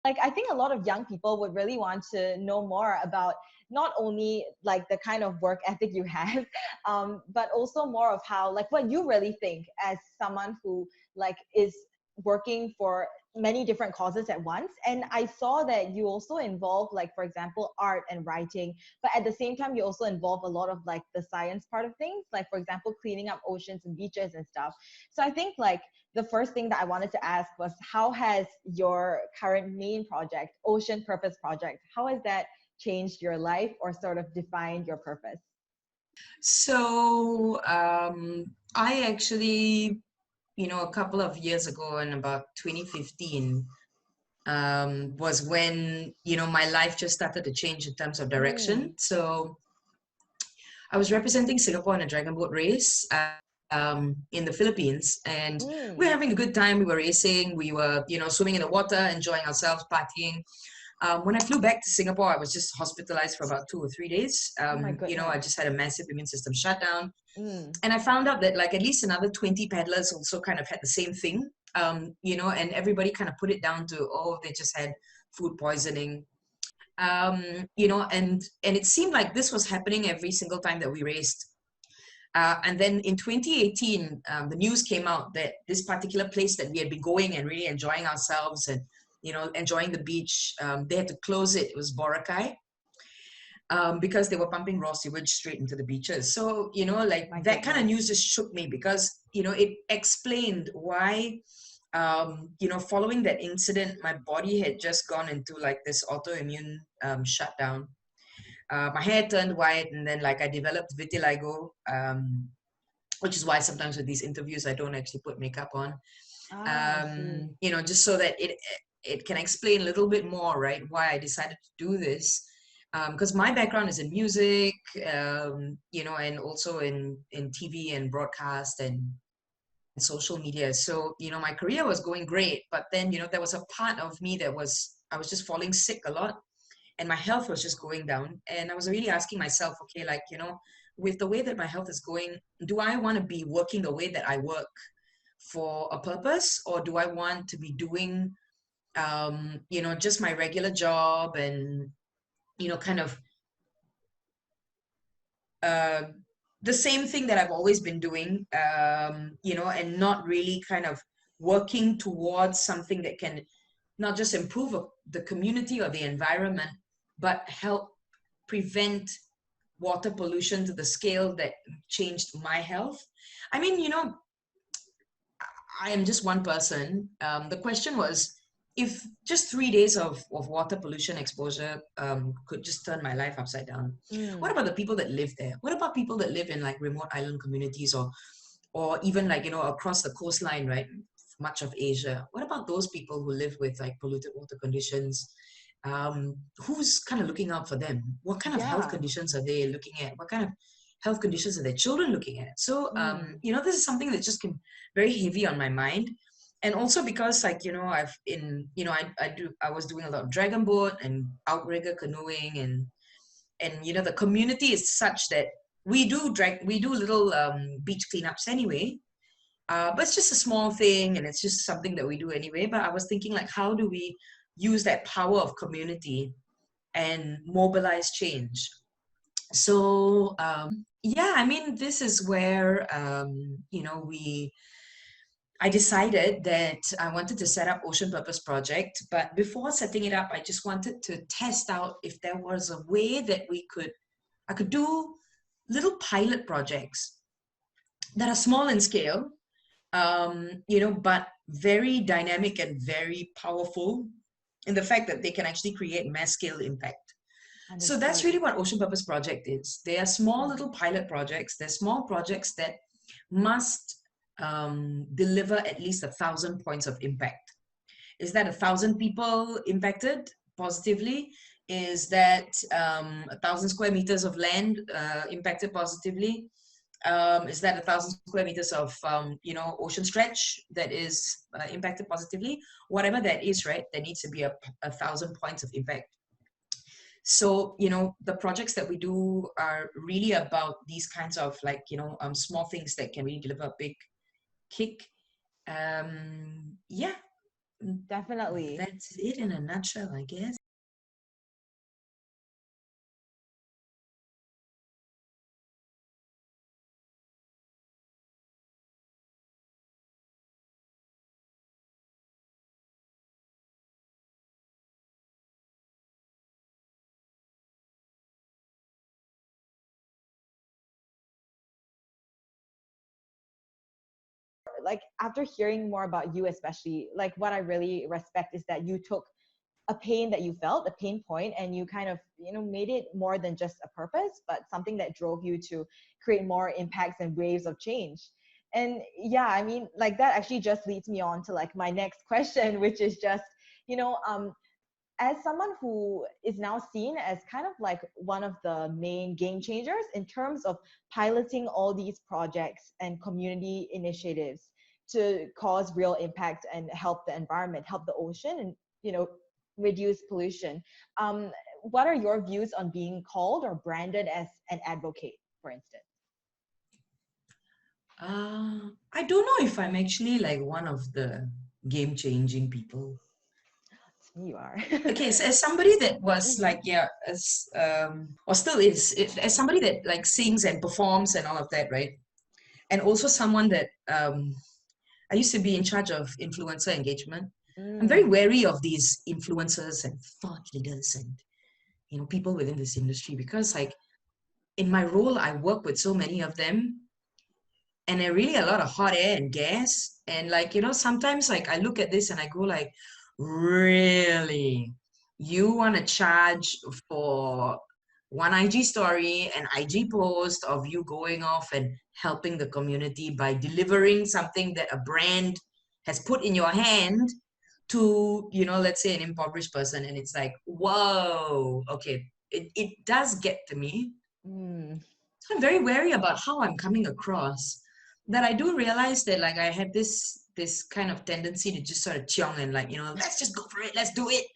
Like, I think a lot of young people would really want to know more about not only like the kind of work ethic you have, but also more of how, like, what you really think as someone who like is working for many different causes at once. And I saw that you also involve, like, for example, art and writing, but at the same time you also involve a lot of like the science part of things, like for example cleaning up oceans and beaches and stuff. So I think like the first thing that I wanted to ask was, how has your current main project, Ocean Purpose Project, how has that changed your life or sort of defined your purpose? So I actually, a couple of years ago, in about 2015, was when, my life just started to change in terms of direction. Mm, So I was representing Singapore in a dragon boat race in the Philippines, and we were mm. having a good time. We were racing, we were, swimming in the water, enjoying ourselves, partying. When I flew back to Singapore, I was just hospitalized for about 2 or 3 days. Oh my I goodness. just had a massive immune system shutdown. Mm. And I found out that like at least another 20 paddlers also kind of had the same thing, and everybody kind of put it down to, oh, they just had food poisoning. And it seemed like this was happening every single time that we raced. And then in 2018, the news came out that this particular place that we had been going and really enjoying ourselves and, enjoying the beach, they had to close it. It was Boracay, because they were pumping raw sewage straight into the beaches. So, like My that kind of goodness. news just shook me because, it explained why, following that incident, my body had just gone into like this autoimmune shutdown. My hair turned white, and then like I developed vitiligo, which is why sometimes with these interviews I don't actually put makeup on. Ah, I see. Just so that it can explain a little bit more, right, why I decided to do this. Because my background is in music, and also in TV and broadcast and social media. So, my career was going great, but then, there was a part of me I was just falling sick a lot, and my health was just going down. And I was really asking myself, okay, like, with the way that my health is going, do I want to be working the way that I work for a purpose, or do I want to be doing, just my regular job and, kind of uh, the same thing that I've always been doing, and not really kind of working towards something that can not just improve the community or the environment, but help prevent water pollution to the scale that changed my health. I mean, I am just one person. The question was, if just 3 days of water pollution exposure could just turn my life upside down, what Mm. about the people that live there? What about people that live in like remote island communities, or even like, across the coastline, right? Much of Asia. What about those people who live with like polluted water conditions? Who's kind of looking out for them? What kind of health Yeah. conditions are they looking at? What kind of health conditions are their children looking at? So, Mm. this is something that just can very heavy on my mind. And also because like, I was doing a lot of dragon boat and outrigger canoeing, and the community is such that we do little beach cleanups anyway. But it's just a small thing, and it's just something that we do anyway. But I was thinking, like, how do we use that power of community and mobilize change? So, yeah, I mean, this is where, I decided that I wanted to set up Ocean Purpose Project. But before setting it up, I just wanted to test out if there was a way that I could do little pilot projects that are small in scale, but very dynamic and very powerful in the fact that they can actually create mass scale impact. So that's Understood. really what Ocean Purpose Project is. They are small Mm. little pilot projects. They're small projects that must deliver at least 1,000 points of impact. Is that 1,000 people impacted positively? Is that 1,000 square meters of land impacted positively? Is that 1,000 square meters of ocean stretch that is impacted positively? Whatever that is, right? There needs to be 1,000 points of impact. So the projects that we do are really about these kinds of like small things that can really deliver a big kick. Yeah, Definitely. That's it in a nutshell, I guess. Like after hearing more about you, especially, like what I really respect is that you took a pain that you felt, a pain point, and you kind of, made it more than just a purpose, but something that drove you to create more impacts and waves of change. And yeah, I mean, like that actually just leads me on to like my next question, which is just, you know, as someone who is now seen as kind of like one of the main game changers in terms of piloting all these projects and community initiatives to cause real impact and help the environment, help the ocean, and reduce pollution. What are your views on being called or branded as an advocate, for instance? I don't know if I'm actually like one of the game-changing people. You are. Okay, so as somebody that was Mhm. like, yeah, or still is, as somebody that like sings and performs and all of that, right? And also someone that I used to be in charge of influencer engagement. I'm very Mm. wary of these influencers and thought leaders and people within this industry, because like in my role I work with so many of them, and they're really a lot of hot air and gas. And like, sometimes like I look at this and I go like, really? You want to charge for one IG story, an IG post of you going off and helping the community by delivering something that a brand has put in your hand to, let's say an impoverished person. And it's like, whoa, okay, it does get to me. Mm. So I'm very wary about how I'm coming across. That I do realize that like I have this kind of tendency to just sort of chiong and like, let's just go for it, let's do it,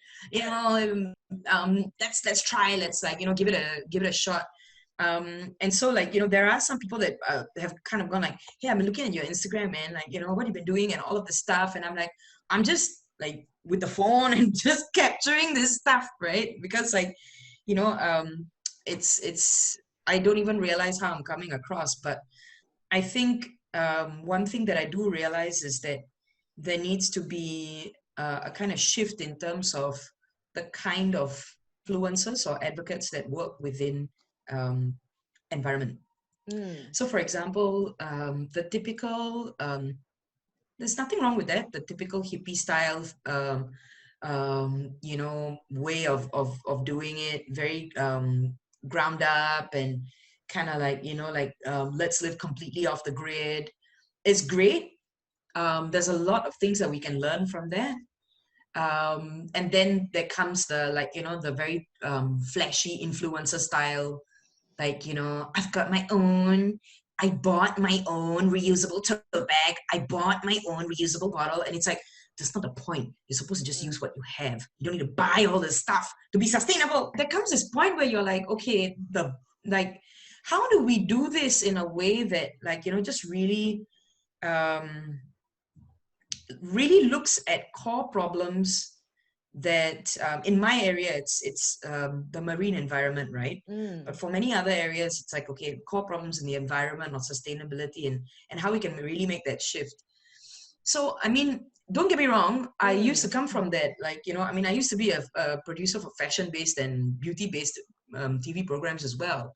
let's try, let's like, give it a shot. And so like, there are some people that have kind of gone like, hey, I've been looking at your Instagram, man, like, what you've been doing and all of the stuff. And I'm like, I'm just like with the phone and just capturing this stuff, right? Because like, it's I don't even realize how I'm coming across. But I think one thing that I do realize is that there needs to be a kind of shift in terms of the kind of influencers or advocates that work within um, environment. Mm. So, for example, the typical there's nothing wrong with that. The typical hippie style, way of doing it, very ground up and kind of like, let's live completely off the grid. It's great. There's a lot of things that we can learn from that. And then there comes the like, the very flashy influencer style, like, I've got my own, I bought my own reusable tote bag, I bought my own reusable bottle. And it's like, that's not the point. You're supposed to just use what you have. You don't need to buy all this stuff to be sustainable. There comes this point where you're like, okay, how do we do this in a way that like, just um, really looks at core problems that in my area it's the marine environment, right? Mm. But for many other areas it's like, okay, core problems in the environment or sustainability, and how we can really make that shift. So I mean, don't get me wrong, I used to Mm. come from that, like, I mean, I used to be a producer for fashion based and beauty based TV programs as well,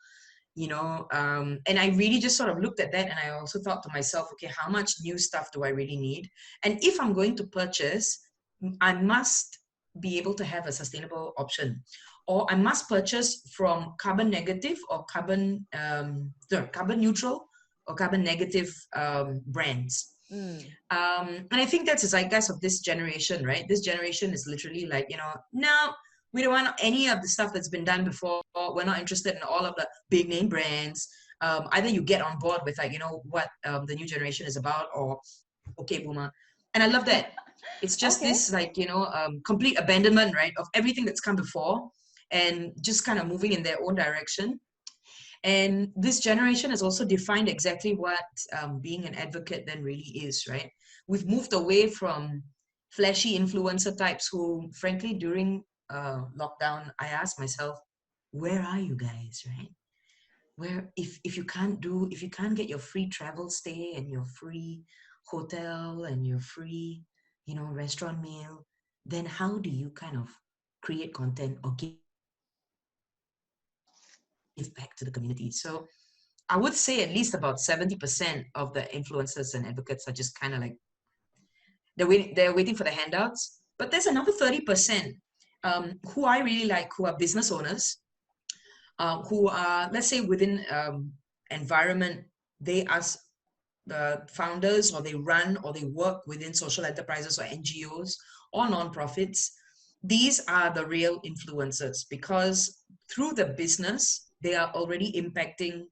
and I really just sort of looked at that, and I also thought to myself, okay, how much new stuff do I really need? And if I'm going to purchase, I must be able to have a sustainable option, or I must purchase from carbon negative or carbon neutral or carbon negative brands. Mm. And I think that's the zeitgeist of this generation, right? This generation is literally like, no, we don't want any of the stuff that's been done before. We're not interested in all of the big name brands. Either you get on board with like, what the new generation is about, or okay, boomer. And I love that. It's just Okay. this like, complete abandonment, right, of everything that's come before, and just kind of moving in their own direction. And this generation has also defined exactly what being an advocate then really is, right? We've moved away from flashy influencer types who, frankly, during lockdown, I asked myself, where are you guys, right? Where, if you can't get your free travel stay and your free hotel and your free, restaurant meal, then how do you kind of create content or give back to the community? So I would say at least about 70% of the influencers and advocates are just kind of like, they're waiting for the handouts. But there's another 30% who I really like, who are business owners, who are, let's say, within environment, they are the founders, or they run or they work within social enterprises or NGOs or nonprofits. These are the real influencers, because through the business, they are already impacting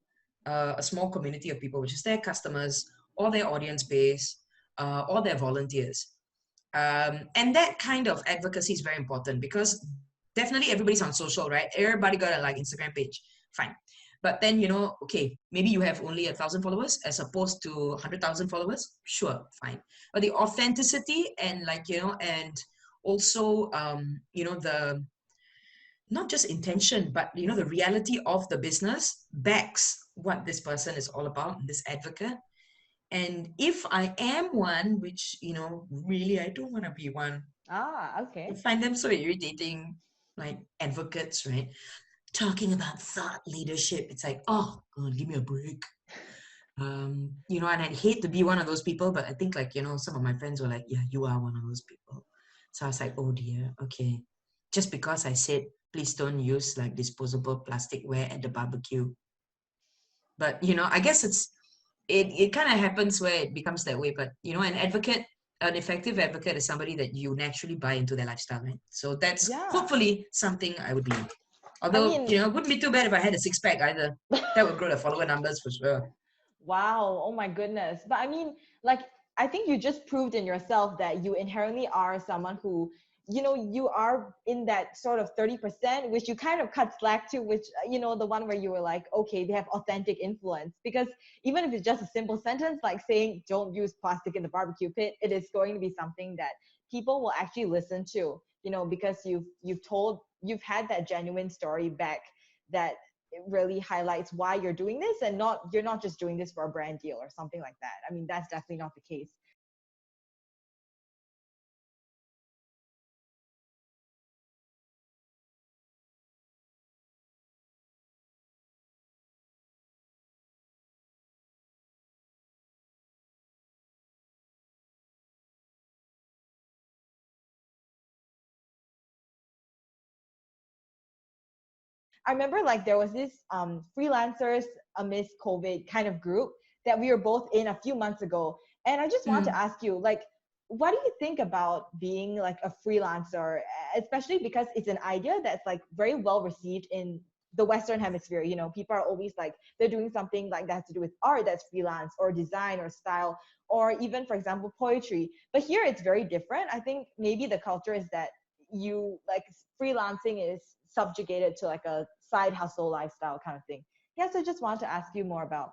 a small community of people, which is their customers or their audience base or their volunteers. And that kind of advocacy is very important, because definitely everybody's on social, right? Everybody got a like Instagram page, fine. But then, okay, maybe you have only 1,000 followers as opposed to 100,000 followers. Sure, fine. But the authenticity and and also, the, not just intention, but, the reality of the business backs what this person is all about, this advocate. And if I am one, which, really, I don't want to be one. I Okay. find them so irritating, like advocates, right? Talking about thought leadership. It's like, oh, God, give me a break. And I'd hate to be one of those people, but I think some of my friends were like, yeah, you are one of those people. So I was like, oh dear, okay. Just because I said, please don't use like disposable plasticware at the barbecue. But, I guess it kind of happens where it becomes that way. But, an effective advocate is somebody that you naturally buy into their lifestyle, right? So that's Yeah. hopefully something I would be. I Although, mean, it wouldn't be too bad if I had a six pack either. That would grow the follower numbers for sure. wow. Oh my goodness. But I mean, like, I think you just proved in yourself that you inherently are someone who, you are in that sort of 30%, which you kind of cut slack to, which, the one where you were like, okay, they have authentic influence. Because even if it's just a simple sentence like saying, don't use plastic in the barbecue pit, it is going to be something that people will actually listen to, because you've had that genuine story back that it really highlights why you're doing this, and you're not just doing this for a brand deal or something like that. I mean, that's definitely not the case. I remember like there was this freelancers amidst COVID kind of group that we were both in a few months ago. And I just want to Mm. ask you, like, what do you think about being like a freelancer, especially because it's an idea that's like very well received in the Western hemisphere. People are always like, they're doing something like that to do with art that's freelance, or design or style, or even, for example, poetry. But here it's very different. I think maybe the culture is that you like freelancing is subjugated to like a side hustle lifestyle kind of thing. Yeah, so just want to ask you more about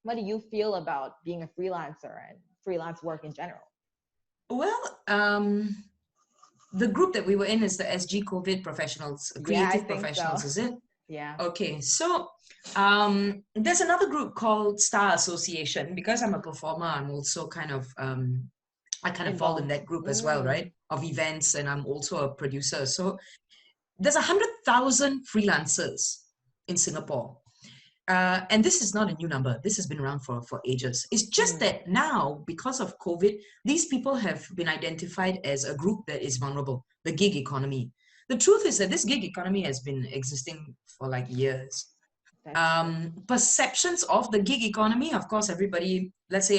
what do you feel about being a freelancer and freelance work in general? Well, the group that we were in is the SG COVID professionals, Yeah, I creative think so. professionals, is it? Yeah. Okay, so there's another group called Star Association. Because I'm a performer, I'm also kind of I kind of fall in Involved. that group as well, Mm. right? Of events, and I'm also a producer. So there's 100,000 freelancers in Singapore. And this is not a new number. This has been around for ages. It's just Mm. that now, because of COVID, these people have been identified as a group that is vulnerable, the gig economy. The truth is that this gig economy has been existing for like years. That's true. Perceptions of the gig economy, of course, everybody, let's say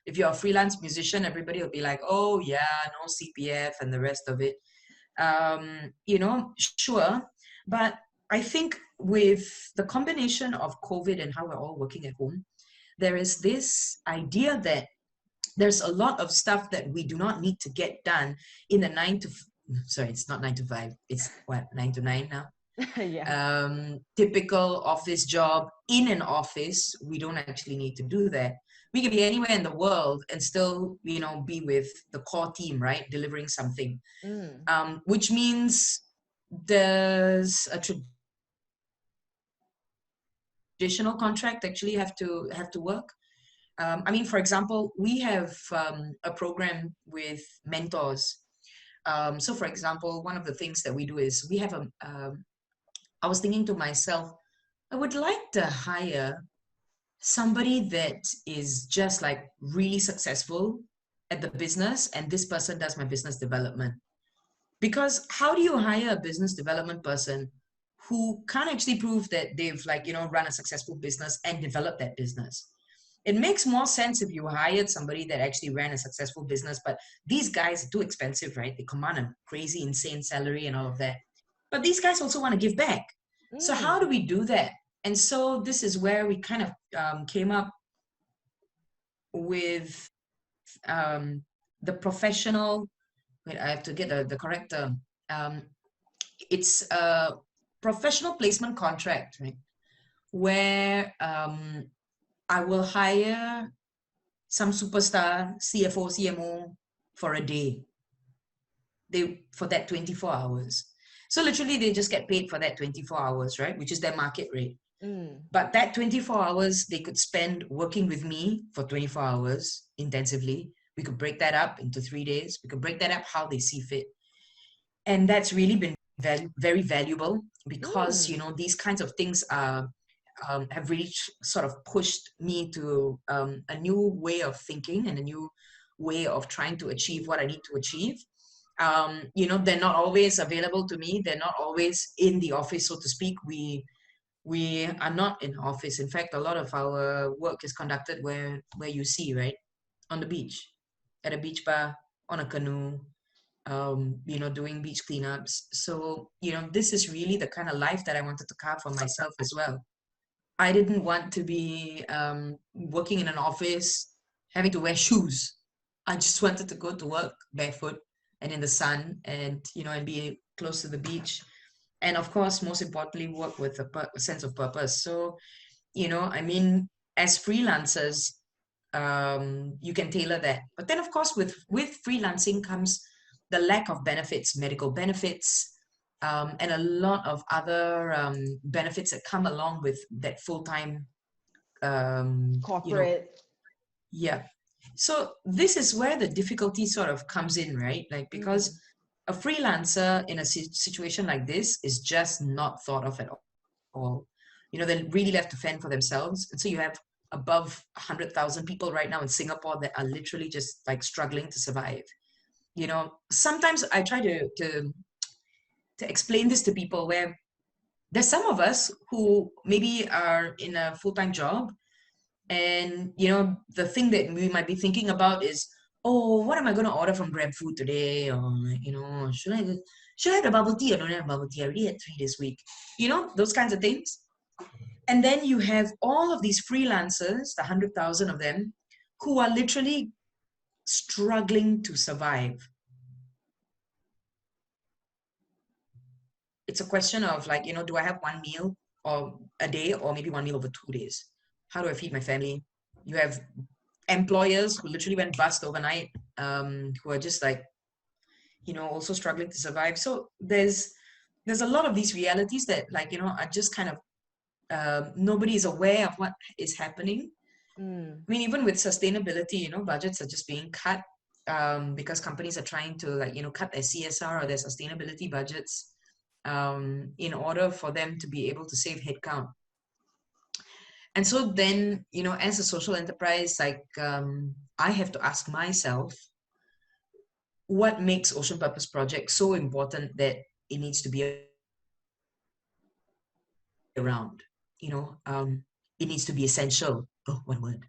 if you're a freelance musician, everybody will be like, oh yeah, no CPF and the rest of it. Sure. But I think with the combination of COVID and how we're all working at home, there is this idea that there's a lot of stuff that we do not need to get done in the sorry, it's not 9 to 5. It's what, 9 to 9 now? Yeah. Typical office job in an office. We don't actually need to do that. We can be anywhere in the world and still, you know, be with the core team, right? Delivering something, Mm. which means there's a traditional contract actually have to work. I mean, for example, we have a program with mentors. So, for example, one of the things that we do is we have a. I was thinking to myself, I would like to hire somebody that is just like really successful at the business, and this person does my business development. Because how do you hire a business development person who can't actually prove that they've, like, you know, run a successful business and developed that business? It makes more sense if you hired somebody that actually ran a successful business, but these guys are too expensive, right? They command a crazy, insane salary and all of that. But these guys also want to give back. So how do Mm. we do that? And so this is where we kind of came up with the professional. Wait, I have to get the correct term. It's a professional placement contract, right? Where I will hire some superstar CFO, CMO for a day. They for that 24 hours. So literally they just get paid for that 24 hours, right? Which is their market rate. Mm. But that 24 hours they could spend working with me for 24 hours intensively. We could break that up into 3 days. We could break that up how they see fit. And that's really been very valuable because, you Mm. know, these kinds of things are have really sort of pushed me to a new way of thinking and a new way of trying to achieve what I need to achieve. You know, they're not always available to me. They're not always in the office, so to speak. We are not in office. In fact, a lot of our work is conducted where you see, right, on the beach, at a beach bar, on a canoe, you know, doing beach cleanups. So, you know, this is really the kind of life that I wanted to carve for myself as well. I didn't want to be working in an office, having to wear shoes. I just wanted to go to work barefoot and in the sun, and, you know, and be close to the beach. And of course, most importantly, work with a sense of purpose. So, you know, I mean, as freelancers, you can tailor that. But then, of course, with freelancing comes the lack of benefits, medical benefits, and a lot of other benefits that come along with that full-time, you know, Corporate. yeah. So this is where the difficulty sort of comes in, right? Like, Mm. because a freelancer in a situation like this is just not thought of at all. You know, they're really left to fend for themselves. And so you have above 100,000 people right now in Singapore that are literally just like struggling to survive. You know, sometimes I try to explain this to people where there's some of us who maybe are in a full-time job, and you know, the thing that we might be thinking about is, oh, what am I going to order from Grab Food today? Or, you know, should I have the bubble tea or don't have bubble tea? I already had 3 this week. You know, those kinds of things. And then you have all of these freelancers, the 100,000 of them, who are literally struggling to survive. It's a question of, like, you know, do I have one meal or a day, or maybe one meal over 2 days? How do I feed my family? You have employers who literally went bust overnight, who are just like, you know, also struggling to survive. So there's a lot of these realities that, like, you know, are just kind of nobody is aware of what is happening. Mm. I mean, even with sustainability, you know, budgets are just being cut because companies are trying to, like, you know, cut their CSR or their sustainability budgets in order for them to be able to save headcount. And so then, you know, as a social enterprise, like, I have to ask myself, what makes Ocean Purpose Project so important that it needs to be around? You know, it needs to be essential. Oh, one word.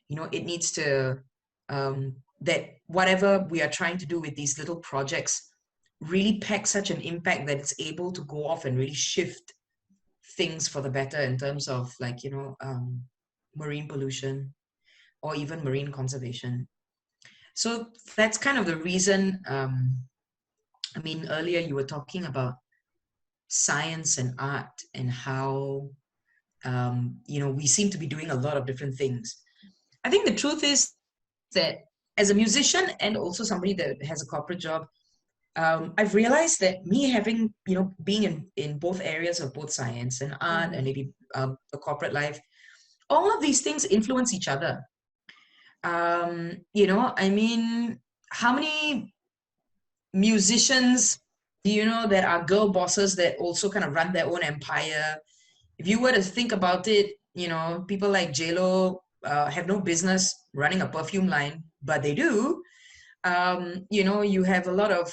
You know, it needs to, that whatever we are trying to do with these little projects really pack such an impact that it's able to go off and really shift things for the better in terms of, like, you know, marine pollution or even marine conservation. So that's kind of the reason. I mean, earlier you were talking about science and art and how we seem to be doing a lot of different things. I think the truth is that as a musician and also somebody that has a corporate job, I've realized that me having, being in both areas of both science and art and maybe the corporate life, all of these things influence each other. I mean, how many musicians that are girl bosses that also kind of run their own empire? If you were to think about it, people like JLo have no business running a perfume line, but they do. You have a lot of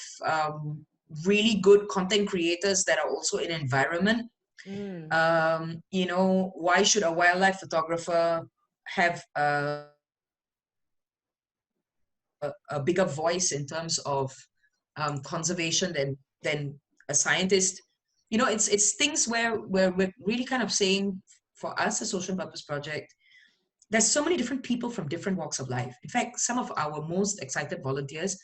really good content creators that are also in environment. Why should a wildlife photographer have a bigger voice in terms of conservation than a scientist? It's things where we're really kind of saying, for us, a social purpose project, there's so many different people from different walks of life. In fact, some of our most excited volunteers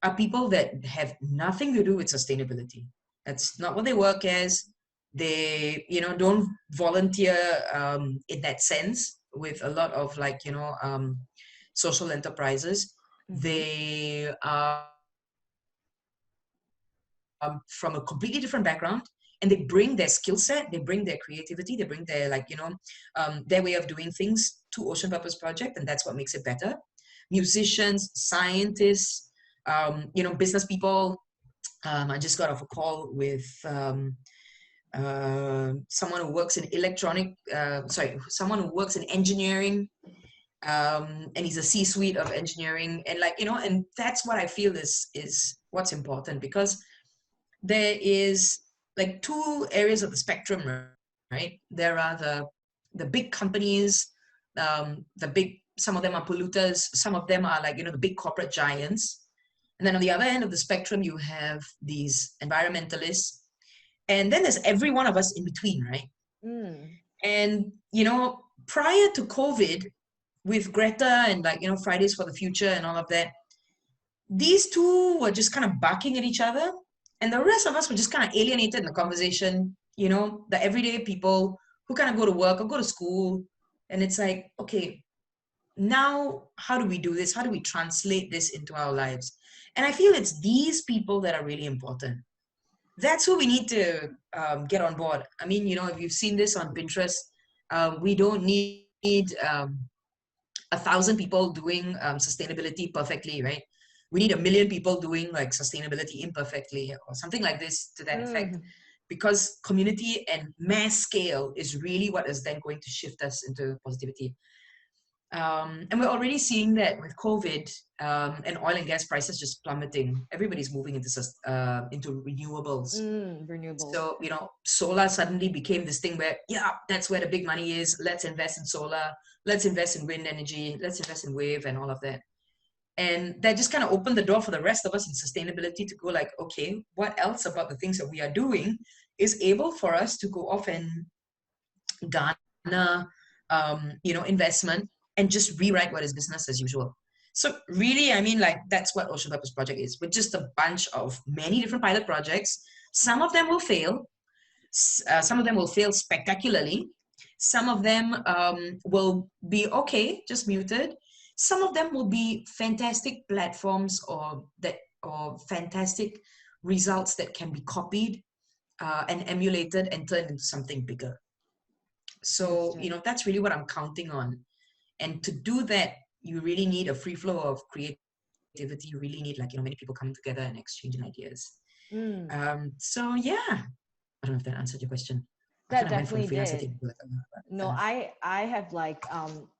are people that have nothing to do with sustainability. That's not what they work as. They, don't volunteer in that sense with a lot of social enterprises. They are from a completely different background, and they bring their skill set, they bring their creativity, they bring their their way of doing things to Ocean Purpose Project, and that's what makes it better. Musicians, scientists, business people. I just got off a call with someone who works in someone who works in engineering, and he's a C-suite of engineering, and and that's what I feel is what's important, because there is like two areas of the spectrum, right? There are the big companies, some of them are polluters, some of them are the big corporate giants. And then on the other end of the spectrum, you have these environmentalists. And then there's every one of us in between, right? And, prior to COVID, with Greta and Fridays for the Future and all of that, these two were just kind of barking at each other. And the rest of us were just kind of alienated in the conversation, the everyday people who kind of go to work or go to school. And it's like, okay, now how do we do this? How do we translate this into our lives? And I feel it's these people that are really important. That's who we need to get on board. I mean, if you've seen this on Pinterest, we don't need 1,000 people doing sustainability perfectly, right? We need 1 million people doing sustainability imperfectly or something like this to that effect, because community and mass scale is really what is then going to shift us into positivity. And we're already seeing that with COVID and oil and gas prices just plummeting. Everybody's moving into renewables. Renewables. So, solar suddenly became this thing where, that's where the big money is. Let's invest in solar. Let's invest in wind energy. Let's invest in wave and all of that. And that just kind of opened the door for the rest of us in sustainability to go okay, what else about the things that we are doing is able for us to go off and garner, investment and just rewrite what is business as usual. So really, I mean, that's what Ocean Purpose Project is. With just a bunch of many different pilot projects. Some of them will fail. Some of them will fail spectacularly. Some of them will be okay, just muted. Some of them will be fantastic platforms or fantastic results that can be copied and emulated and turned into something bigger. So, that's really what I'm counting on. And to do that, you really need a free flow of creativity. You really need many people coming together and exchanging ideas. So yeah, I don't know if that answered your question. That definitely did. No, I have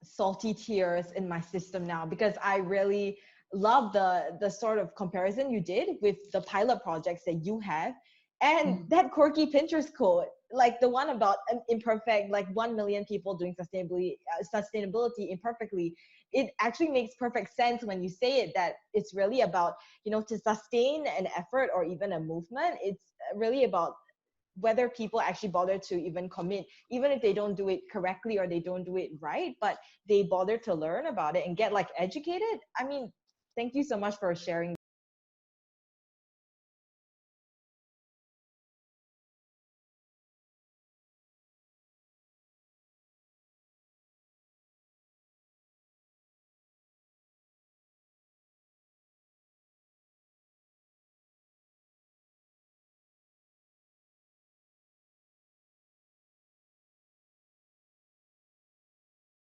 salty tears in my system now, because I really love the sort of comparison you did with the pilot projects that you have, and that quirky Pinterest quote, the one about imperfect, 1 million people doing sustainability imperfectly. It actually makes perfect sense when you say it, that it's really about, to sustain an effort or even a movement, it's really about whether people actually bother to even commit, even if they don't do it correctly or they don't do it right, but they bother to learn about it and get educated. I mean, thank you so much for sharing